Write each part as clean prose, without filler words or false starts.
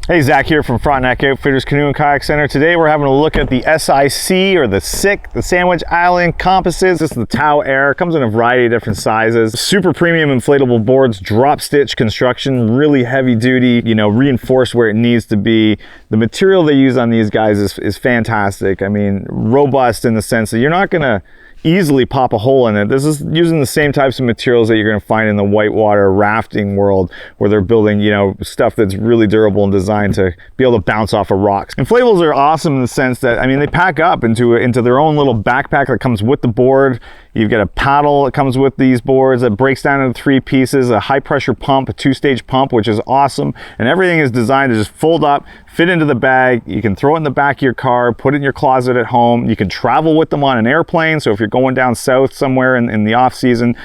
Hey, Zach here from Frontenac Outfitters Canoe and Kayak Center. Today we're having a look at the SIC or the SIC, the Sandwich Island Compasses. This is the Tau Air. It comes in a variety of different sizes. Super premium inflatable boards, drop stitch construction, really heavy duty, reinforced where it needs to be. The material they use on these guys is fantastic. I mean, robust in the sense that you're not gonna easily pop a hole in it. This is using the same types of materials that you're going to find in the whitewater rafting world, where they're building, stuff that's really durable and designed to be able to bounce off of rocks. Inflatables are awesome in the sense that, I mean, they pack up into their own little backpack that comes with the board. You've got a paddle that comes with these boards that breaks down into 3 pieces, a high pressure pump, a 2-stage pump, which is awesome. And everything is designed to just fold up, fit into the bag. You can throw it in the back of your car, put it in your closet at home. You can travel with them on an airplane. So if you're going down south somewhere in the off season,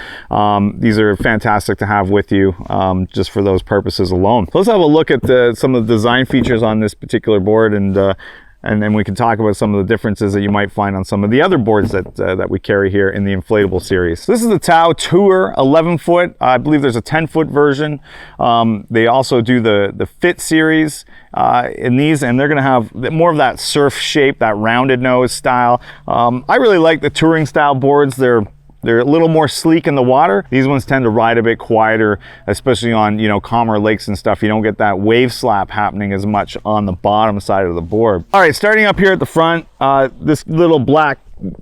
these are fantastic to have with you just for those purposes alone. So let's have a look at some of the design features on this particular board, and then we can talk about some of the differences that you might find on some of the other boards that we carry here in the inflatable series. This is the Tau Tour 11 foot. I believe there's a 10-foot version. They also do the Fit series in these, and they're going to have more of that surf shape, that rounded nose style. I really like the touring style boards. They're a little more sleek in the water. These ones tend to ride a bit quieter, especially on, calmer lakes and stuff. You don't get that wave slap happening as much on the bottom side of the board. All right, starting up here at the front, this little black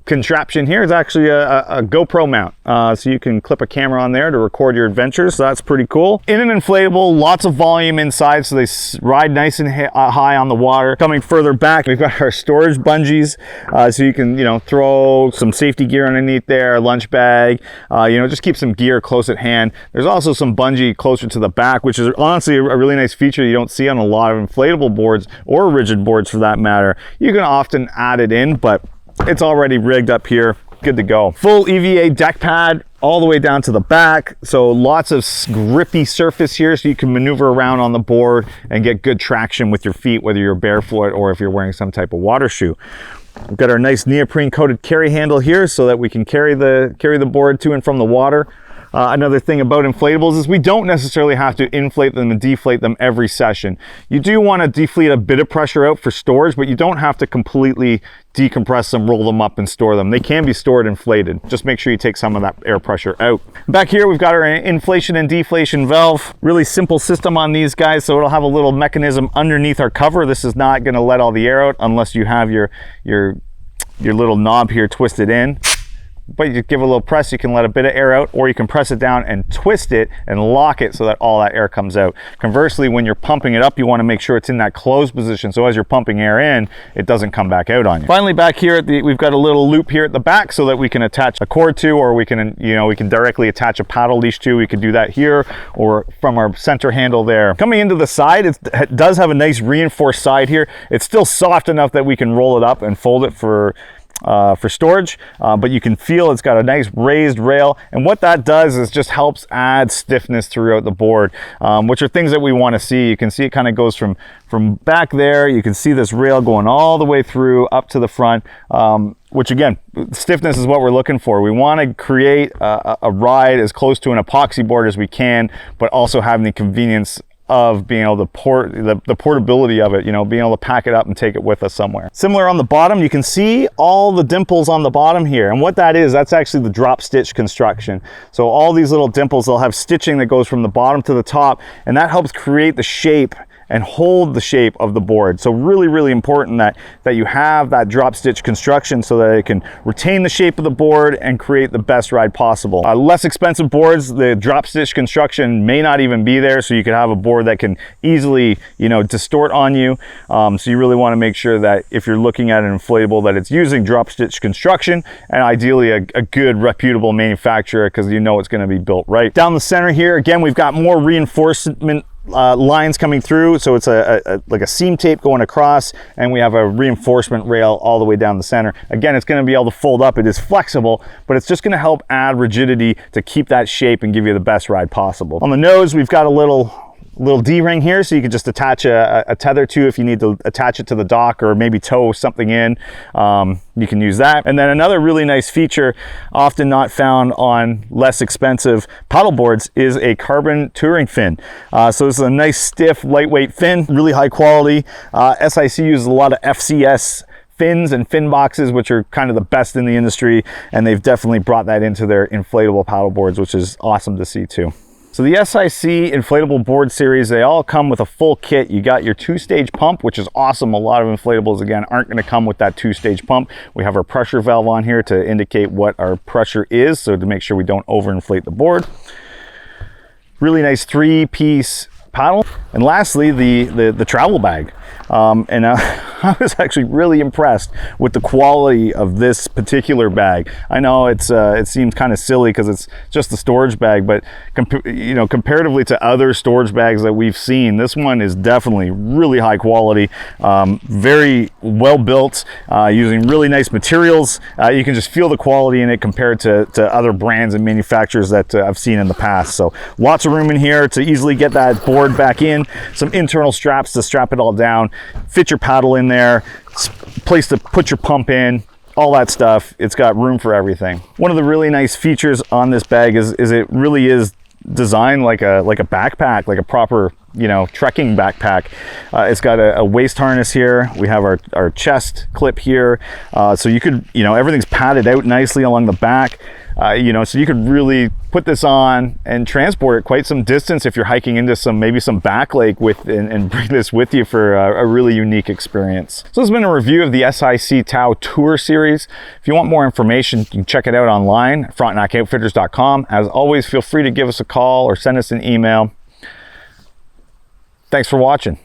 contraption here is actually a GoPro mount. So you can clip a camera on there to record your adventures. So that's pretty cool. In an inflatable, lots of volume inside, so they ride nice and high on the water. Coming further back, we've got our storage bungees. So you can, throw some safety gear underneath there, a lunch bag, just keep some gear close at hand. There's also some bungee closer to the back, which is honestly a really nice feature you don't see on a lot of inflatable boards or rigid boards for that matter. You can often add it in, but it's already rigged up here, good to go. Full EVA deck pad all the way down to the back, so lots of grippy surface here, so you can maneuver around on the board and get good traction with your feet, whether you're barefoot or if you're wearing some type of water shoe. We've got our nice neoprene coated carry handle here so that we can carry the board to and from the water. Another thing about inflatables is we don't necessarily have to inflate them and deflate them every session. You do want to deflate a bit of pressure out for storage, but you don't have to completely decompress them, roll them up and store them. They can be stored inflated. Just make sure you take some of that air pressure out. Back here we've got our inflation and deflation valve. Really simple system on these guys, so it'll have a little mechanism underneath our cover. This is not going to let all the air out unless you have your little knob here twisted in. But you give a little press, you can let a bit of air out, or you can press it down and twist it and lock it so that all that air comes out. Conversely, when you're pumping it up, you want to make sure it's in that closed position, so as you're pumping air in, it doesn't come back out on you. Finally, back here we've got a little loop here at the back so that we can attach a cord to, or we can directly attach a paddle leash to. We could do that here or from our center handle there. Coming into the side, it does have a nice reinforced side here. It's still soft enough that we can roll it up and fold it for storage, but you can feel it's got a nice raised rail, and what that does is just helps add stiffness throughout the board, which are things that we want to see. You can see it kind of goes from back there. You can see this rail going all the way through up to the front, which again, stiffness is what we're looking for. We want to create a ride as close to an epoxy board as we can, but also having the convenience of being able to the portability of it, being able to pack it up and take it with us somewhere. Similar on the bottom, you can see all the dimples on the bottom here, and what that is, that's actually the drop stitch construction. So all these little dimples, they'll have stitching that goes from the bottom to the top, and that helps create the shape and hold the shape of the board. So really, really important that you have that drop stitch construction so that it can retain the shape of the board and create the best ride possible. Less expensive boards, the drop stitch construction may not even be there, so you could have a board that can easily, distort on you. So you really want to make sure that if you're looking at an inflatable, that it's using drop stitch construction, and ideally a good reputable manufacturer, because it's going to be built right. Down the center here, again, we've got more reinforcement lines coming through, so it's like a seam tape going across, and we have a reinforcement rail all the way down the center. Again, it's going to be able to fold up. It is flexible, but it's just going to help add rigidity to keep that shape and give you the best ride possible. On the nose, we've got a little little D-ring here, so you can just attach a tether to if you need to attach it to the dock or maybe tow something in. You can use that. And then another really nice feature, often not found on less expensive paddle boards, is a carbon touring fin. So this is a nice, stiff, lightweight fin, really high quality. SIC uses a lot of FCS fins and fin boxes, which are kind of the best in the industry, and they've definitely brought that into their inflatable paddle boards, which is awesome to see too. So the SIC inflatable board series, they all come with a full kit. You got your 2-stage pump, which is awesome. A lot of inflatables, again, aren't going to come with that 2-stage pump. We have our pressure valve on here to indicate what our pressure is, so to make sure we don't overinflate the board. Really nice 3-piece paddle. And lastly, the travel bag. I was actually really impressed with the quality of this particular bag. I know it seems kind of silly because it's just a storage bag, but comparatively to other storage bags that we've seen, this one is definitely really high quality, very well built, using really nice materials. You can just feel the quality in it compared to other brands and manufacturers that I've seen in the past. So lots of room in here to easily get that board back in, some internal straps to strap it all down, fit your paddle in there, place to put your pump in, all that stuff. It's got room for everything. One of the really nice features on this bag is it really is designed like a backpack, like a proper trekking backpack. It's got a waist harness here. We have our chest clip here, so you could everything's padded out nicely along the back. So you could really put this on and transport it quite some distance if you're hiking into maybe some back lake and bring this with you for a really unique experience. So this has been a review of the SIC Tau Tour Series. If you want more information, you can check it out online at frontenacoutfitters.com. As always, feel free to give us a call or send us an email. Thanks for watching.